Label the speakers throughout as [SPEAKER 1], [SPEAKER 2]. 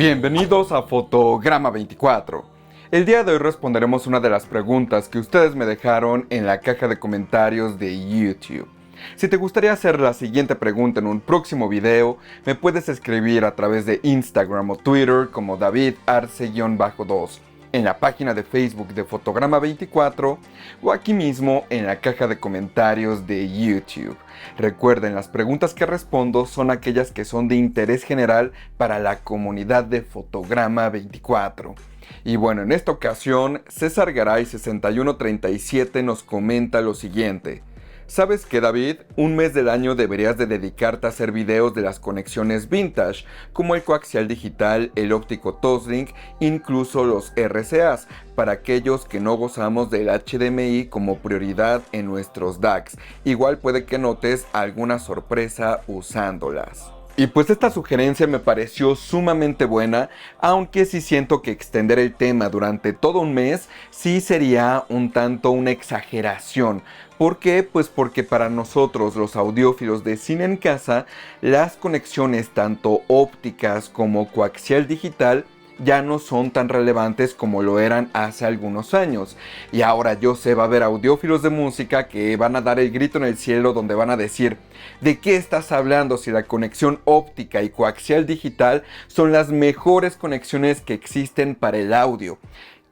[SPEAKER 1] Bienvenidos a Fotograma 24. El día de hoy responderemos una de las preguntas que ustedes me dejaron en la caja de comentarios de YouTube. Si te gustaría hacer la siguiente pregunta en un próximo video, me puedes escribir a través de Instagram o Twitter como DavidArce-2, en la página de Facebook de Fotograma 24 o aquí mismo en la caja de comentarios de YouTube. Recuerden, las preguntas que respondo son aquellas que son de interés general para la comunidad de Fotograma 24. Y bueno, en esta ocasión, César Garay 6137 nos comenta lo siguiente. ¿Sabes qué, David? Un mes del año deberías de dedicarte a hacer videos de las conexiones vintage, como el coaxial digital, el óptico Toslink, incluso los RCAs, para aquellos que no gozamos del HDMI como prioridad en nuestros DACs. Igual puede que notes alguna sorpresa usándolas. Y pues esta sugerencia me pareció sumamente buena, aunque sí siento que extender el tema durante todo un mes sí sería un tanto una exageración. ¿Por qué? Pues porque para nosotros los audiófilos de cine en casa, las conexiones tanto ópticas como coaxial digital ya no son tan relevantes como lo eran hace algunos años. Y ahora yo sé, va a haber audiófilos de música que van a dar el grito en el cielo, donde van a decir: ¿de qué estás hablando si la conexión óptica y coaxial digital son las mejores conexiones que existen para el audio?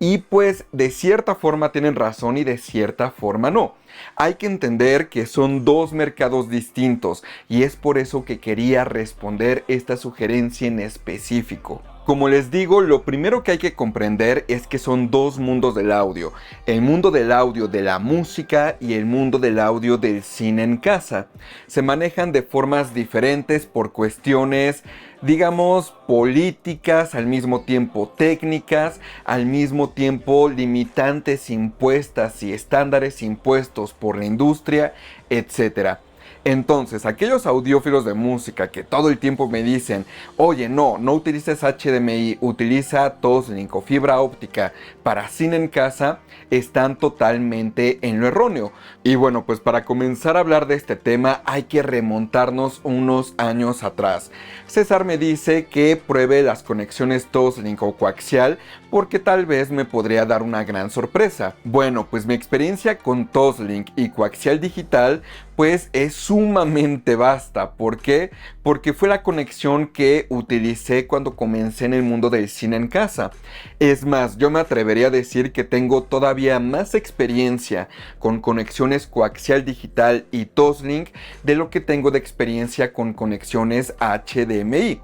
[SPEAKER 1] Y pues de cierta forma tienen razón y de cierta forma no. Hay que entender que son dos mercados distintos y es por eso que quería responder esta sugerencia en específico. Como les digo, lo primero que hay que comprender es que son dos mundos del audio. El mundo del audio de la música y el mundo del audio del cine en casa. Se manejan de formas diferentes por cuestiones, digamos, políticas, al mismo tiempo técnicas, al mismo tiempo limitantes impuestas y estándares impuestos por la industria, etc. Entonces, aquellos audiófilos de música que todo el tiempo me dicen: oye, no utilices HDMI, utiliza Toslink o fibra óptica para cine en casa, están totalmente en lo erróneo. Y bueno, pues para comenzar a hablar de este tema hay que remontarnos unos años atrás. César me dice que pruebe las conexiones Toslink o coaxial porque tal vez me podría dar una gran sorpresa. Bueno, pues mi experiencia con Toslink y coaxial digital pues es sumamente vasta. ¿Por qué? Porque fue la conexión que utilicé cuando comencé en el mundo del cine en casa. Es más, yo me atrevería a decir que tengo todavía más experiencia con conexiones coaxial digital y Toslink de lo que tengo de experiencia con conexiones HDMI.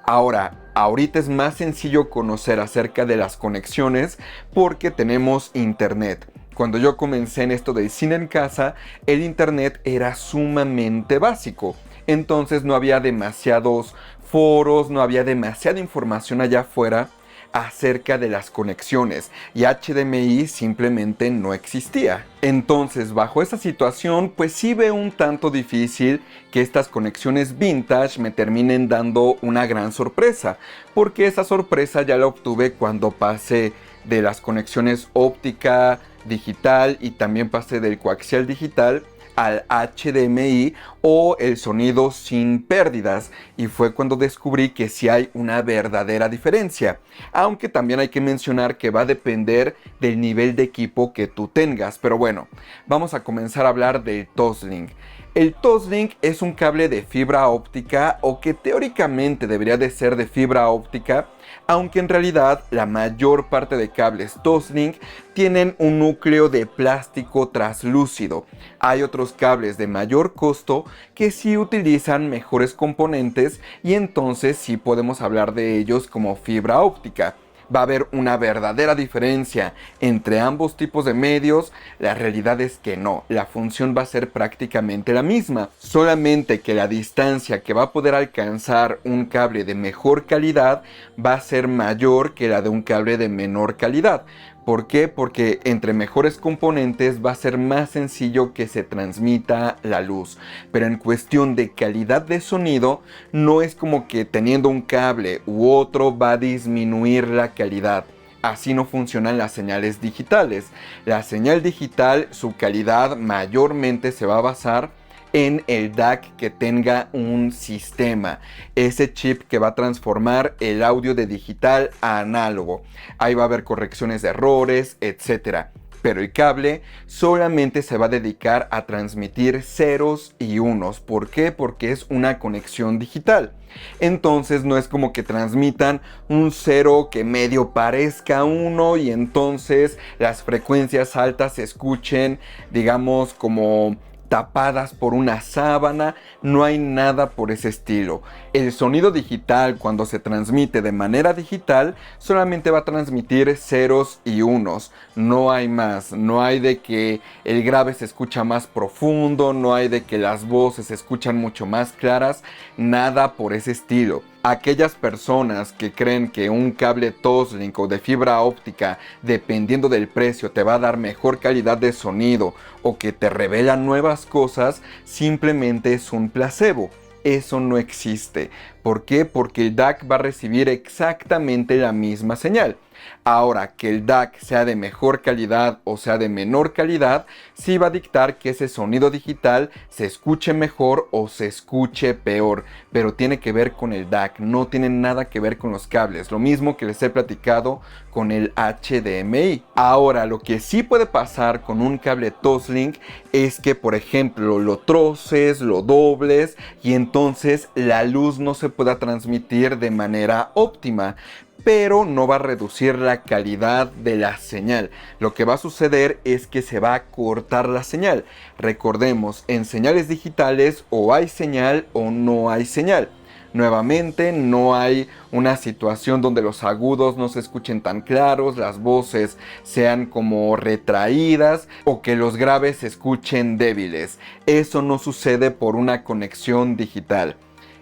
[SPEAKER 1] Ahorita es más sencillo conocer acerca de las conexiones porque tenemos internet. Cuando yo comencé en esto del cine en casa, el internet era sumamente básico. Entonces no había demasiados foros, no había demasiada información allá afuera acerca de las conexiones y HDMI simplemente no existía. Entonces, bajo esa situación, pues sí veo un tanto difícil que estas conexiones vintage me terminen dando una gran sorpresa, porque esa sorpresa ya la obtuve cuando pasé de las conexiones óptica digital y también pasé del coaxial digital al HDMI o el sonido sin pérdidas, y fue cuando descubrí que sí hay una verdadera diferencia, aunque también hay que mencionar que va a depender del nivel de equipo que tú tengas. Pero bueno, vamos a comenzar a hablar del Toslink. El Toslink es un cable de fibra óptica, o que teóricamente debería de ser de fibra óptica, aunque en realidad la mayor parte de cables Toslink tienen un núcleo de plástico translúcido. Hay otros cables de mayor costo que sí utilizan mejores componentes y entonces sí podemos hablar de ellos como fibra óptica. Va a haber una verdadera diferencia entre ambos tipos de medios. La realidad es que no, la función va a ser prácticamente la misma, solamente que la distancia que va a poder alcanzar un cable de mejor calidad va a ser mayor que la de un cable de menor calidad. ¿Por qué? Porque entre mejores componentes va a ser más sencillo que se transmita la luz. Pero en cuestión de calidad de sonido, no es como que teniendo un cable u otro va a disminuir la calidad. Así no funcionan las señales digitales. La señal digital, su calidad mayormente se va a basar en el DAC que tenga un sistema, ese chip que va a transformar el audio de digital a análogo. Ahí va a haber correcciones de errores, etc. Pero el cable solamente se va a dedicar a transmitir ceros y unos. ¿Por qué? Porque es una conexión digital. Entonces no es como que transmitan un cero que medio parezca uno y entonces las frecuencias altas se escuchen, digamos, como tapadas por una sábana. No hay nada por ese estilo. El sonido digital, cuando se transmite de manera digital, solamente va a transmitir ceros y unos. No hay más. No hay de que el grave se escucha más profundo, no hay de que las voces se escuchan mucho más claras, nada por ese estilo. Aquellas personas que creen que un cable Toslink o de fibra óptica, dependiendo del precio, te va a dar mejor calidad de sonido o que te revela nuevas cosas, simplemente es un placebo. Eso no existe. ¿Por qué? Porque el DAC va a recibir exactamente la misma señal. Ahora, que el DAC sea de mejor calidad o sea de menor calidad, sí va a dictar que ese sonido digital se escuche mejor o se escuche peor, pero tiene que ver con el DAC, no tiene nada que ver con los cables, lo mismo que les he platicado con el HDMI. Ahora, lo que sí puede pasar con un cable Toslink es que, por ejemplo, lo troces, lo dobles y entonces la luz no se pueda transmitir de manera óptima, pero no va a reducir la calidad de la señal. Lo que va a suceder es que se va a cortar la señal. Recordemos, en señales digitales o hay señal o no hay señal. Nuevamente, no hay una situación donde los agudos no se escuchen tan claros, las voces sean como retraídas o que los graves se escuchen débiles. Eso no sucede por una conexión digital.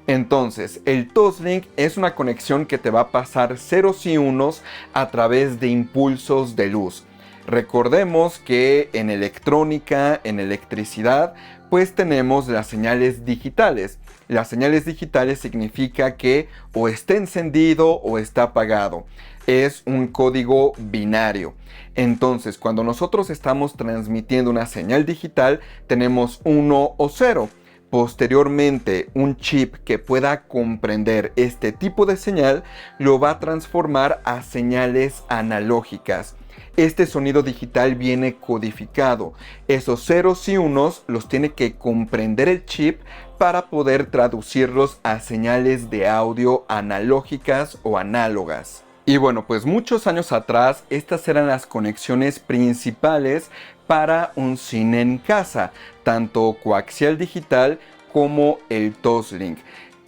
[SPEAKER 1] Entonces, el Toslink es una conexión que te va a pasar ceros y unos a través de impulsos de luz. Recordemos que en electrónica, en electricidad, pues tenemos las señales digitales. Las señales digitales significa que o está encendido o está apagado. Es un código binario. Entonces, cuando nosotros estamos transmitiendo una señal digital, tenemos 1 o 0. Posteriormente, un chip que pueda comprender este tipo de señal lo va a transformar a señales analógicas. Este sonido digital viene codificado. Esos ceros y unos los tiene que comprender el chip para poder traducirlos a señales de audio analógicas o análogas. Y bueno, pues muchos años atrás estas eran las conexiones principales para un cine en casa, tanto coaxial digital como el Toslink.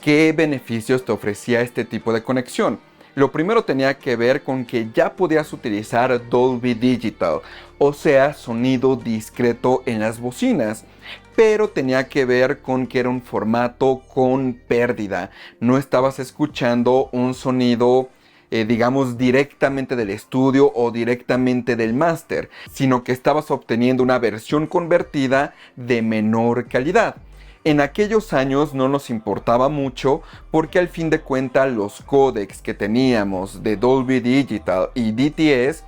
[SPEAKER 1] ¿Qué beneficios te ofrecía este tipo de conexión? Lo primero tenía que ver con que ya podías utilizar Dolby Digital, o sea, sonido discreto en las bocinas. Pero tenía que ver con que era un formato con pérdida. No estabas escuchando un sonido digamos directamente del estudio o directamente del máster, sino que estabas obteniendo una versión convertida de menor calidad. En aquellos años no nos importaba mucho porque al fin de cuentas los códecs que teníamos de Dolby Digital y DTS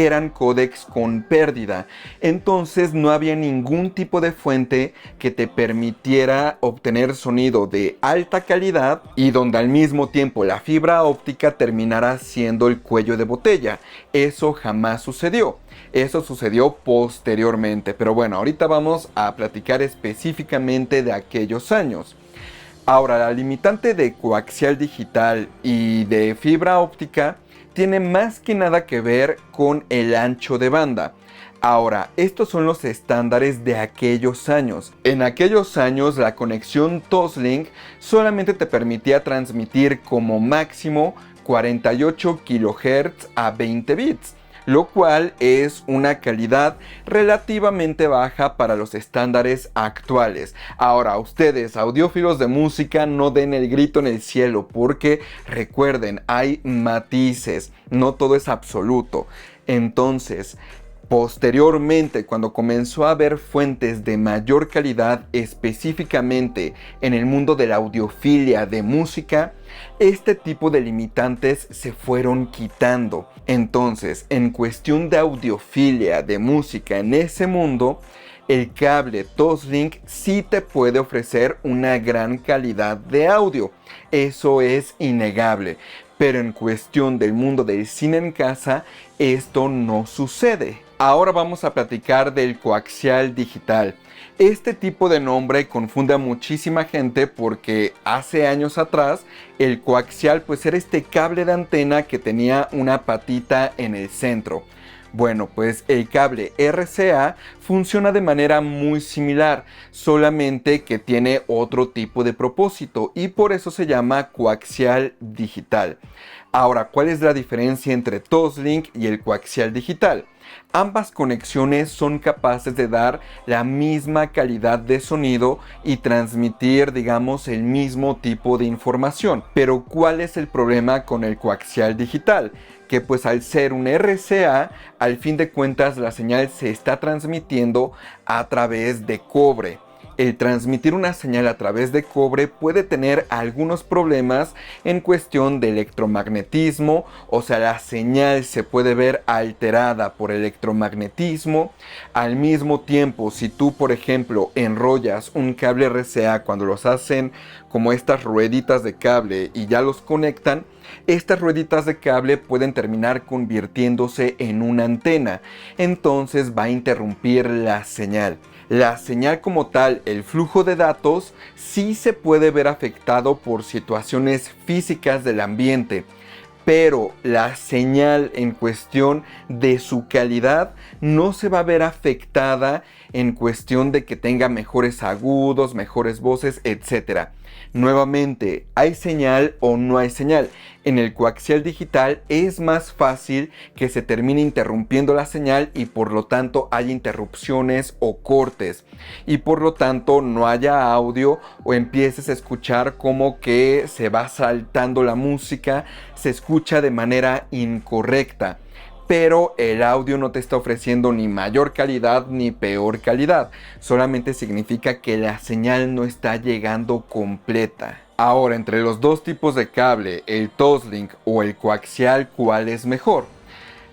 [SPEAKER 1] eran códecs con pérdida, entonces no había ningún tipo de fuente que te permitiera obtener sonido de alta calidad y donde al mismo tiempo la fibra óptica terminara siendo el cuello de botella. Eso jamás sucedió. Eso sucedió posteriormente, pero bueno, ahorita vamos a platicar específicamente de aquellos años. Ahora, la limitante de coaxial digital y de fibra óptica tiene más que nada que ver con el ancho de banda. Ahora, estos son los estándares de aquellos años. En aquellos años la conexión Toslink solamente te permitía transmitir como máximo 48 kHz a 20 bits. Lo cual es una calidad relativamente baja para los estándares actuales. Ahora, ustedes, audiófilos de música, no den el grito en el cielo, porque recuerden, hay matices, no todo es absoluto. Entonces, posteriormente, cuando comenzó a haber fuentes de mayor calidad, específicamente en el mundo de la audiofilia de música, este tipo de limitantes se fueron quitando. Entonces, en cuestión de audiofilia de música en ese mundo, el cable Toslink sí te puede ofrecer una gran calidad de audio. Eso es innegable. Pero en cuestión del mundo del cine en casa, esto no sucede. Ahora vamos a platicar del coaxial digital. Este tipo de nombre confunde a muchísima gente porque hace años atrás el coaxial pues era este cable de antena que tenía una patita en el centro. Bueno, pues el cable RCA funciona de manera muy similar, solamente que tiene otro tipo de propósito y por eso se llama coaxial digital. Ahora, ¿cuál es la diferencia entre Toslink y el coaxial digital? Ambas conexiones son capaces de dar la misma calidad de sonido y transmitir, digamos, el mismo tipo de información. Pero ¿cuál es el problema con el coaxial digital? Que pues al ser un RCA, al fin de cuentas la señal se está transmitiendo a través de cobre. El transmitir una señal a través de cobre puede tener algunos problemas en cuestión de electromagnetismo, o sea, la señal se puede ver alterada por electromagnetismo. Al mismo tiempo, si tú, por ejemplo, enrollas un cable RCA cuando los hacen como estas rueditas de cable y ya los conectan, estas rueditas de cable pueden terminar convirtiéndose en una antena, entonces va a interrumpir la señal. La señal como tal, el flujo de datos, sí se puede ver afectado por situaciones físicas del ambiente, pero la señal en cuestión de su calidad no se va a ver afectada en cuestión de que tenga mejores agudos, mejores voces, etc. Nuevamente, ¿hay señal o no hay señal? En el coaxial digital es más fácil que se termine interrumpiendo la señal y por lo tanto haya interrupciones o cortes y por lo tanto no haya audio o empieces a escuchar como que se va saltando la música, se escucha de manera incorrecta. Pero el audio no te está ofreciendo ni mayor calidad ni peor calidad, solamente significa que la señal no está llegando completa. Ahora, entre los dos tipos de cable, el Toslink o el coaxial, ¿cuál es mejor?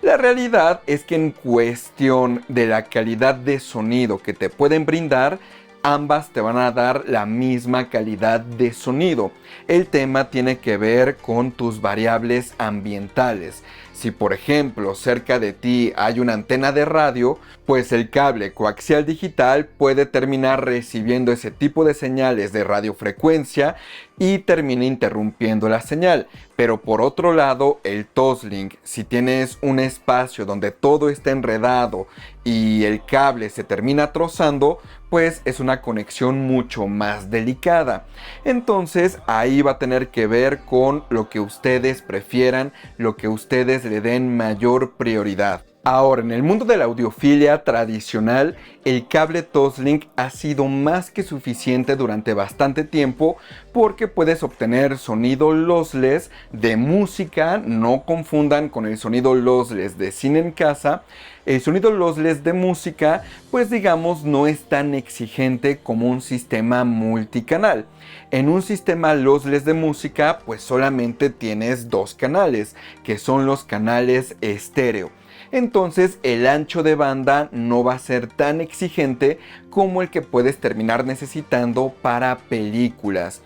[SPEAKER 1] La realidad es que en cuestión de la calidad de sonido que te pueden brindar, ambas te van a dar la misma calidad de sonido. El tema tiene que ver con tus variables ambientales. Si por ejemplo cerca de ti hay una antena de radio, pues el cable coaxial digital puede terminar recibiendo ese tipo de señales de radiofrecuencia y termina interrumpiendo la señal. Pero por otro lado, el Toslink, si tienes un espacio donde todo está enredado y el cable se termina trozando, pues es una conexión mucho más delicada. Entonces ahí va a tener que ver con lo que ustedes prefieran, lo que ustedes le den mayor prioridad. Ahora, en el mundo de la audiofilia tradicional, el cable Toslink ha sido más que suficiente durante bastante tiempo porque puedes obtener sonido lossless de música, no confundan con el sonido lossless de cine en casa. El sonido lossless de música, pues digamos, no es tan exigente como un sistema multicanal. En un sistema lossless de música, pues solamente tienes dos canales, que son los canales estéreo. Entonces el ancho de banda no va a ser tan exigente como el que puedes terminar necesitando para películas.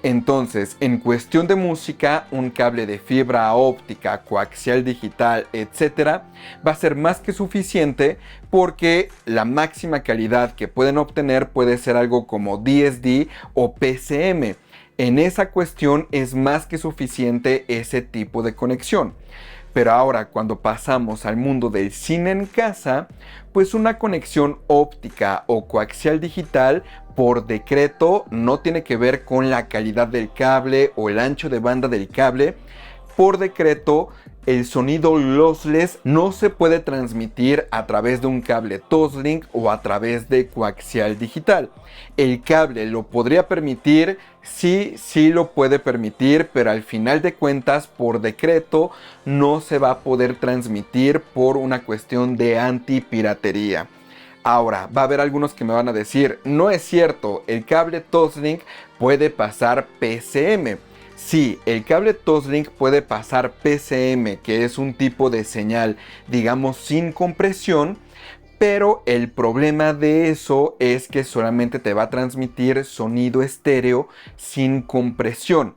[SPEAKER 1] Entonces, en cuestión de música, un cable de fibra óptica, coaxial digital, etc. va a ser más que suficiente porque la máxima calidad que pueden obtener puede ser algo como DSD o PCM. En esa cuestión es más que suficiente ese tipo de conexión. Pero ahora cuando pasamos al mundo del cine en casa, pues una conexión óptica o coaxial digital por decreto no tiene que ver con la calidad del cable o el ancho de banda del cable. Por decreto, el sonido lossless no se puede transmitir a través de un cable Toslink o a través de coaxial digital. El cable lo podría permitir, sí lo puede permitir, pero al final de cuentas, por decreto, no se va a poder transmitir por una cuestión de antipiratería. Ahora, va a haber algunos que me van a decir, no es cierto, el cable Toslink puede pasar PCM. Sí, el cable Toslink puede pasar PCM, que es un tipo de señal, digamos, sin compresión, Pero el problema de eso es que solamente te va a transmitir sonido estéreo sin compresión.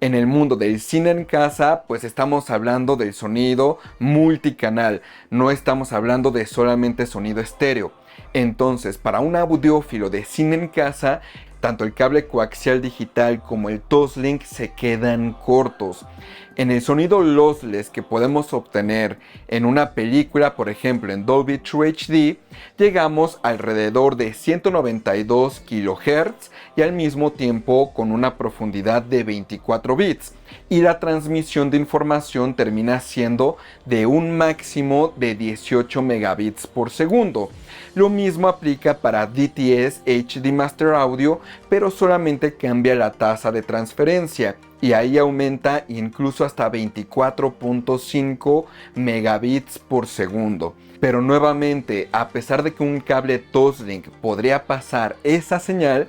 [SPEAKER 1] En el mundo del cine en casa, pues estamos hablando del sonido multicanal, no estamos hablando de solamente sonido estéreo. Entonces, para un audiófilo de cine en casa, tanto el cable coaxial digital como el Toslink se quedan cortos. En el sonido lossless que podemos obtener en una película, por ejemplo en Dolby True HD, llegamos alrededor de 192 kHz y al mismo tiempo con una profundidad de 24 bits. Y la transmisión de información termina siendo de un máximo de 18 megabits por segundo. Lo mismo aplica para DTS HD Master Audio, pero solamente cambia la tasa de transferencia y ahí aumenta incluso hasta 24.5 megabits por segundo. Pero nuevamente, a pesar de que un cable Toslink podría pasar esa señal,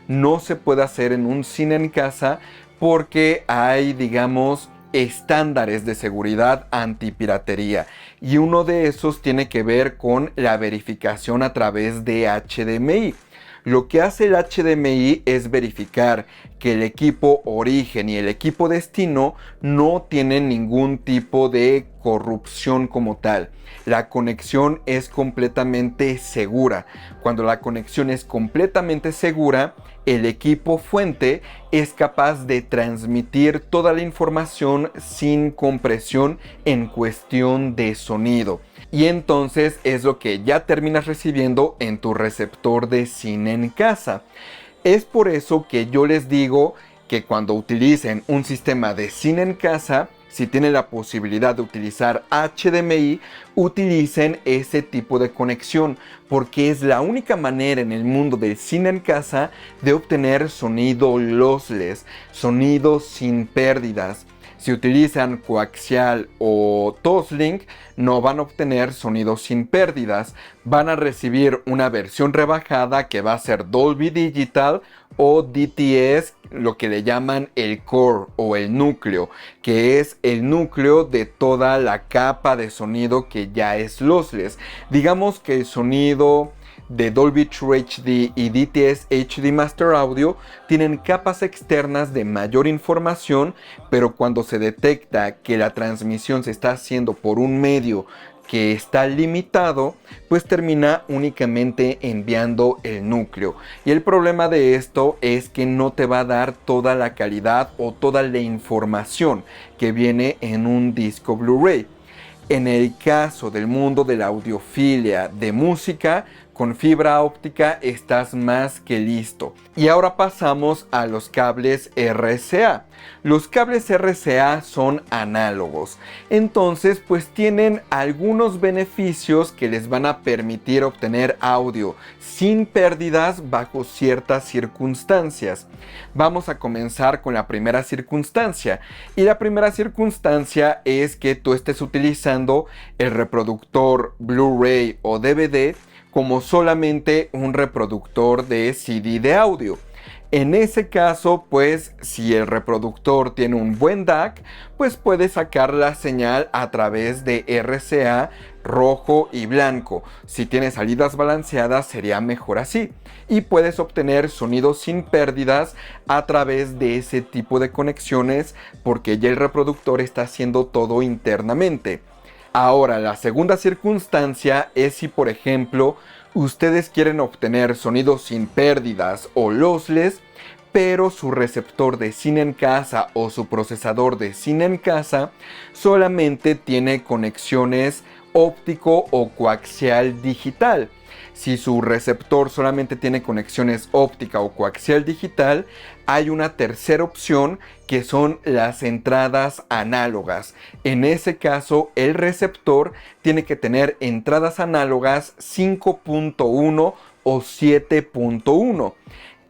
[SPEAKER 1] no se puede hacer en un cine en casa porque hay, digamos, estándares de seguridad antipiratería y uno de esos tiene que ver con la verificación a través de HDMI. Lo que hace el HDMI es verificar que el equipo origen y el equipo destino no tienen ningún tipo de corrupción como tal. La conexión es completamente segura. Cuando la conexión es completamente segura, el equipo fuente es capaz de transmitir toda la información sin compresión en cuestión de sonido. Y entonces es lo que ya terminas recibiendo en tu receptor de cine en casa. Es por eso que yo les digo que cuando utilicen un sistema de cine en casa, si tienen la posibilidad de utilizar HDMI, utilicen ese tipo de conexión, porque es la única manera en el mundo del cine en casa de obtener sonido lossless, sonido sin pérdidas. Si utilizan coaxial o Toslink, no van a obtener sonido sin pérdidas. Van a recibir una versión rebajada que va a ser Dolby Digital o DTS, lo que le llaman el core o el núcleo, que es el núcleo de toda la capa de sonido que ya es lossless. Digamos que el sonido de Dolby True HD y DTS HD Master Audio tienen capas externas de mayor información, pero cuando se detecta que la transmisión se está haciendo por un medio que está limitado, pues termina únicamente enviando el núcleo. Y el problema de esto es que no te va a dar toda la calidad o toda la información que viene en un disco Blu-ray. En el caso del mundo de la audiofilia de música, con fibra óptica estás más que listo. Y ahora pasamos a los cables RCA. Los cables RCA son análogos. Entonces, pues tienen algunos beneficios que les van a permitir obtener audio sin pérdidas bajo ciertas circunstancias. Vamos a comenzar con la primera circunstancia. Y la primera circunstancia es que tú estés utilizando el reproductor Blu-ray o DVD como solamente un reproductor de CD de audio. En ese caso, pues si el reproductor tiene un buen DAC, pues puedes sacar la señal a través de RCA rojo y blanco. Si tiene salidas balanceadas sería mejor así. Y puedes obtener sonidos sin pérdidas a través de ese tipo de conexiones porque ya el reproductor está haciendo todo internamente. Ahora, la segunda circunstancia es si, por ejemplo, ustedes quieren obtener sonidos sin pérdidas o lossless, pero su receptor de cine en casa o su procesador de cine en casa solamente tiene conexiones óptico o coaxial digital. Si su receptor solamente tiene conexiones óptica o coaxial digital, hay una tercera opción que son las entradas análogas. En ese caso, el receptor tiene que tener entradas análogas 5.1 o 7.1.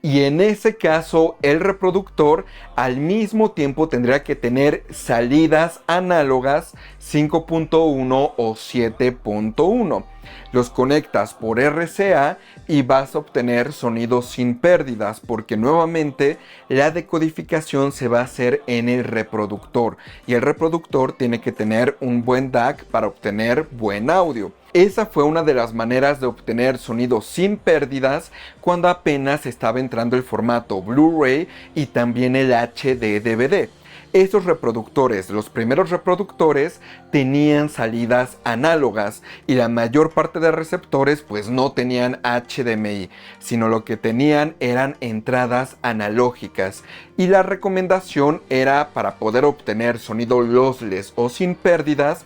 [SPEAKER 1] Y en ese caso, el reproductor al mismo tiempo tendría que tener salidas análogas 5.1 o 7.1. Los conectas por RCA y vas a obtener sonidos sin pérdidas porque nuevamente la decodificación se va a hacer en el reproductor y el reproductor tiene que tener un buen DAC para obtener buen audio. Esa fue una de las maneras de obtener sonido sin pérdidas cuando apenas estaba entrando el formato Blu-ray y también el HD-DVD. Esos reproductores, los primeros reproductores, tenían salidas análogas y la mayor parte de receptores pues no tenían HDMI, sino lo que tenían eran entradas analógicas. Y la recomendación era, para poder obtener sonido lossless o sin pérdidas,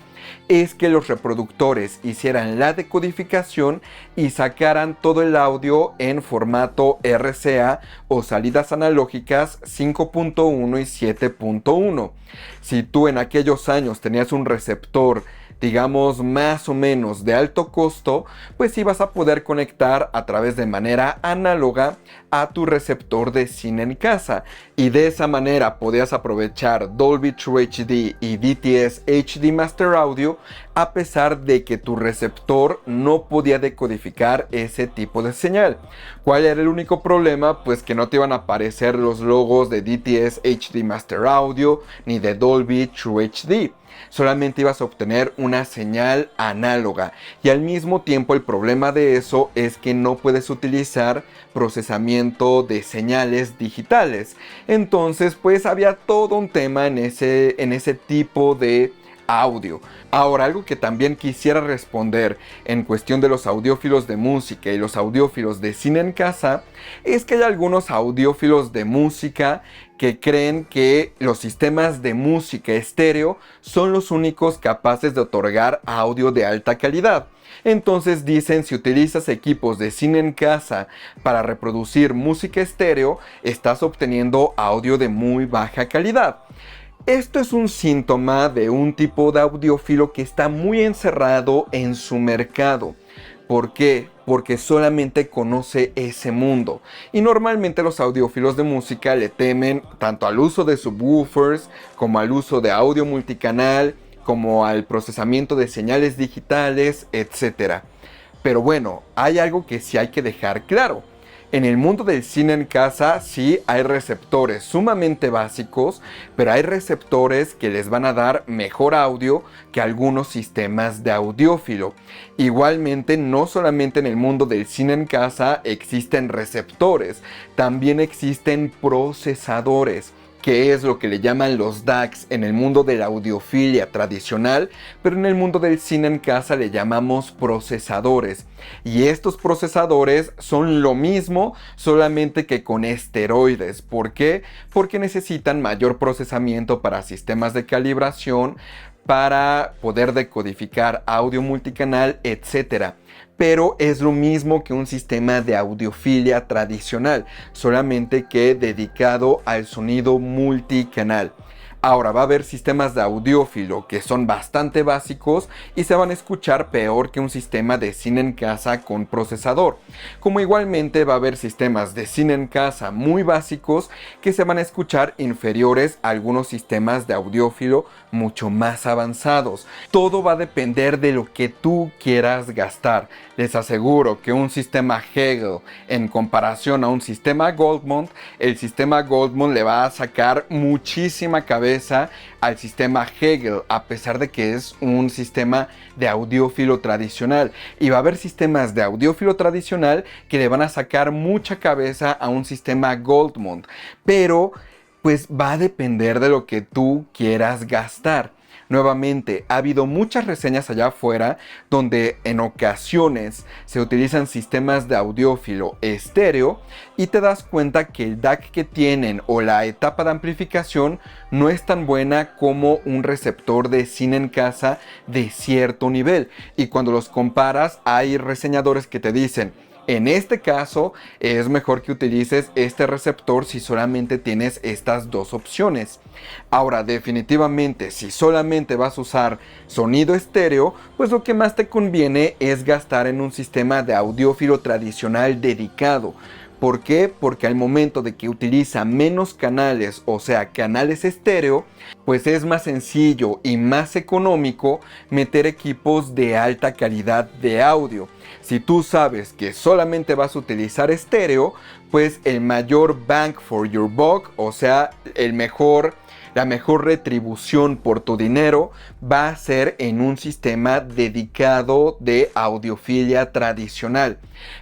[SPEAKER 1] es que los reproductores hicieran la decodificación y sacaran todo el audio en formato RCA o salidas analógicas 5.1 y 7.1. Si tú en aquellos años tenías un receptor, digamos más o menos de alto costo, pues ibas a poder conectar a través de manera análoga a tu receptor de cine en casa, y de esa manera podías aprovechar Dolby True HD y DTS HD Master Audio, a pesar de que tu receptor no podía decodificar ese tipo de señal. ¿Cuál era el único problema? Pues que no te iban a aparecer los logos de DTS HD Master Audio ni de Dolby True HD. Solamente ibas a obtener una señal análoga, y al mismo tiempo el problema de eso es que no puedes utilizar procesamiento de señales digitales. Entonces pues había todo un tema en ese tipo de audio. Ahora, algo que también quisiera responder en cuestión de los audiófilos de música y los audiófilos de cine en casa, es que hay algunos audiófilos de música que creen que los sistemas de música estéreo son los únicos capaces de otorgar audio de alta calidad. Entonces dicen, si utilizas equipos de cine en casa para reproducir música estéreo, estás obteniendo audio de muy baja calidad. Esto es un síntoma de un tipo de audiófilo que está muy encerrado en su mercado. ¿Por qué? Porque solamente conoce ese mundo. Y normalmente los audiófilos de música le temen tanto al uso de subwoofers, como al uso de audio multicanal, como al procesamiento de señales digitales, etc. Pero bueno, hay algo que sí hay que dejar claro. En el mundo del cine en casa sí hay receptores sumamente básicos, pero hay receptores que les van a dar mejor audio que algunos sistemas de audiófilo. Igualmente, no solamente en el mundo del cine en casa existen receptores, también existen procesadores, que es lo que le llaman los DACs en el mundo de la audiofilia tradicional, pero en el mundo del cine en casa le llamamos procesadores. Y estos procesadores son lo mismo, solamente que con esteroides. ¿Por qué? Porque necesitan mayor procesamiento para sistemas de calibración, para poder decodificar audio multicanal, etc. Pero es lo mismo que un sistema de audiofilia tradicional, solamente que dedicado al sonido multicanal. Ahora va a haber sistemas de audiófilo que son bastante básicos y se van a escuchar peor que un sistema de cine en casa con procesador. Como igualmente va a haber sistemas de cine en casa muy básicos que se van a escuchar inferiores a algunos sistemas de audiófilo mucho más avanzados. Todo va a depender de lo que tú quieras gastar. Les aseguro que un sistema Hegel en comparación a un sistema Goldmont, el sistema Goldmont le va a sacar muchísima cabeza al sistema Hegel, a pesar de que es un sistema de audiófilo tradicional. Y va a haber sistemas de audiófilo tradicional que le van a sacar mucha cabeza a un sistema Goldmont. Pero pues va a depender de lo que tú quieras gastar. Nuevamente, ha habido muchas reseñas allá afuera donde en ocasiones se utilizan sistemas de audiófilo estéreo y te das cuenta que el DAC que tienen o la etapa de amplificación no es tan buena como un receptor de cine en casa de cierto nivel. Y cuando los comparas, hay reseñadores que te dicen: en este caso es mejor que utilices este receptor si solamente tienes estas dos opciones. Ahora, definitivamente, si solamente vas a usar sonido estéreo, pues lo que más te conviene es gastar en un sistema de audiófilo tradicional dedicado. ¿Por qué? Porque al momento de que utiliza menos canales, o sea, canales estéreo, pues es más sencillo y más económico meter equipos de alta calidad de audio. Si tú sabes que solamente vas a utilizar estéreo, pues el mayor bang for your buck, o sea, la mejor retribución por tu dinero va a ser en un sistema dedicado de audiofilia tradicional.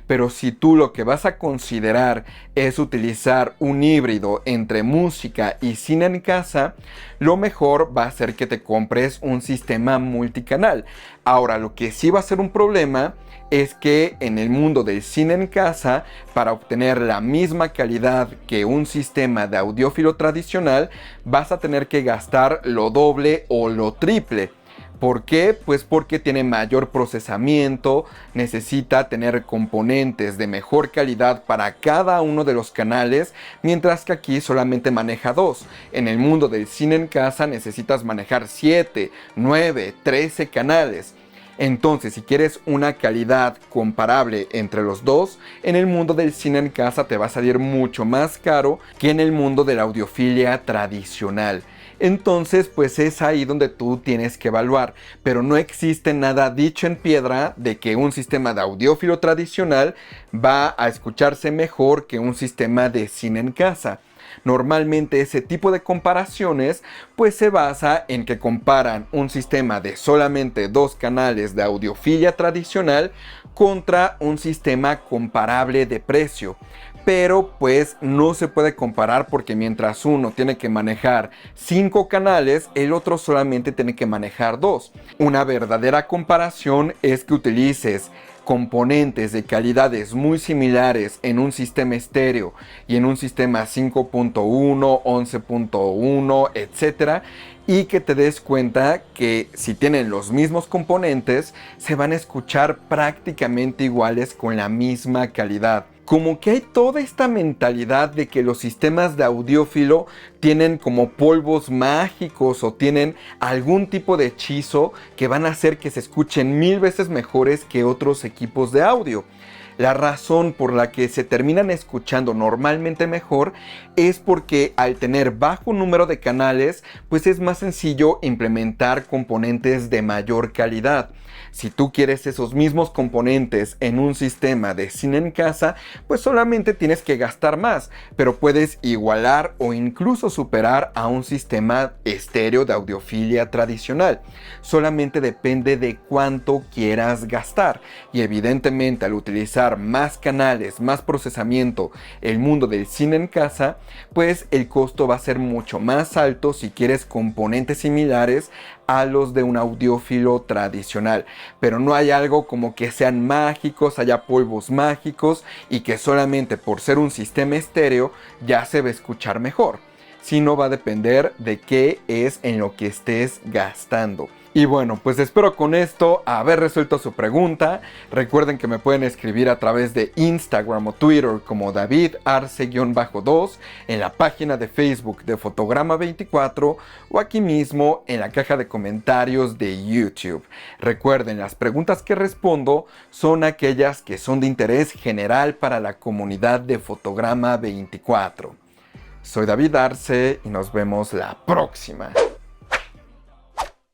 [SPEAKER 1] Pero si tú lo que vas a considerar es utilizar un híbrido entre música y cine en casa, lo mejor va a ser que te compres un sistema multicanal. Ahora, lo que sí va a ser un problema es que en el mundo del cine en casa, para obtener la misma calidad que un sistema de audiófilo tradicional, vas a tener que gastar lo doble o lo triple. ¿Por qué? Pues porque tiene mayor procesamiento, necesita tener componentes de mejor calidad para cada uno de los canales, mientras que aquí solamente maneja 2. En el mundo del cine en casa necesitas manejar 7, 9, 13 canales. Entonces, si quieres una calidad comparable entre los dos, en el mundo del cine en casa te va a salir mucho más caro que en el mundo de la audiofilia tradicional. Entonces, pues es ahí donde tú tienes que evaluar, pero no existe nada dicho en piedra de que un sistema de audiófilo tradicional va a escucharse mejor que un sistema de cine en casa. Normalmente ese tipo de comparaciones pues se basa en que comparan un sistema de solamente 2 canales de audiofilia tradicional contra un sistema comparable de precio. Pero pues no se puede comparar porque mientras uno tiene que manejar 5 canales, el otro solamente tiene que manejar 2. Una verdadera comparación es que utilices componentes de calidades muy similares en un sistema estéreo y en un sistema 5.1, 11.1, etc. Y que te des cuenta que si tienen los mismos componentes, se van a escuchar prácticamente iguales con la misma calidad. Como que hay toda esta mentalidad de que los sistemas de audiófilo tienen como polvos mágicos o tienen algún tipo de hechizo que van a hacer que se escuchen 1000 veces mejores que otros equipos de audio. La razón por la que se terminan escuchando normalmente mejor es porque al tener bajo número de canales, pues es más sencillo implementar componentes de mayor calidad. Si tú quieres esos mismos componentes en un sistema de cine en casa, pues solamente tienes que gastar más, pero puedes igualar o incluso superar a un sistema estéreo de audiofilia tradicional. Solamente depende de cuánto quieras gastar y evidentemente al utilizar más canales, más procesamiento, el mundo del cine en casa, pues el costo va a ser mucho más alto si quieres componentes similares a los de un audiófilo tradicional. Pero no hay algo como que sean mágicos, haya polvos mágicos y que solamente por ser un sistema estéreo ya se va a escuchar mejor. Sino va a depender de qué es en lo que estés gastando. Y bueno, pues espero con esto haber resuelto su pregunta. Recuerden que me pueden escribir a través de Instagram o Twitter como davidarce-2, en la página de Facebook de Fotograma24 o aquí mismo en la caja de comentarios de YouTube. Recuerden, las preguntas que respondo son aquellas que son de interés general para la comunidad de Fotograma24. Soy David Arce y nos vemos la próxima.